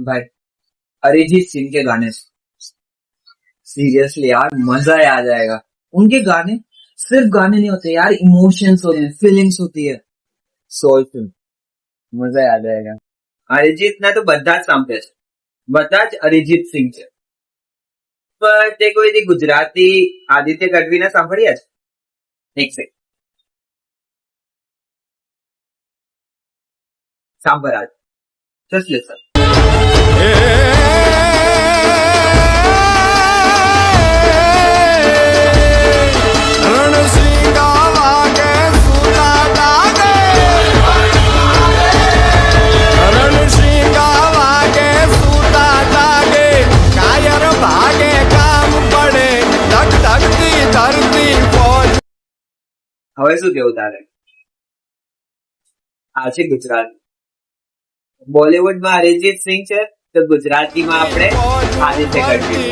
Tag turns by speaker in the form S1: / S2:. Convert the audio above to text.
S1: भाई अरिजीत सिंह के गाने सीरियसली यार मजा ही आ जाएगा। उनके गाने सिर्फ गाने नहीं होते यार, इमोशंस होते हैं, फीलिंग्स होती है, सोलफुल, मजा ही आ जाएगा। અરિજીત ના તો બધા જ સાંભળે છે, બધા જ અરિજીત સિંહ છે, પણ તે કોઈ ગુજરાતી આદિત્ય ગઢવીને સાંભળ્યા છે? એક સેકન્ડ સાંભળ આજ, જસ્ટ લિસન. હવે શું કેવું તારે? આ છે ગુજરાતી. બોલિવૂડમાં અરિજીત સિંહ છે તો ગુજરાતીમાં આપણે આદિત્ય ગઢવી.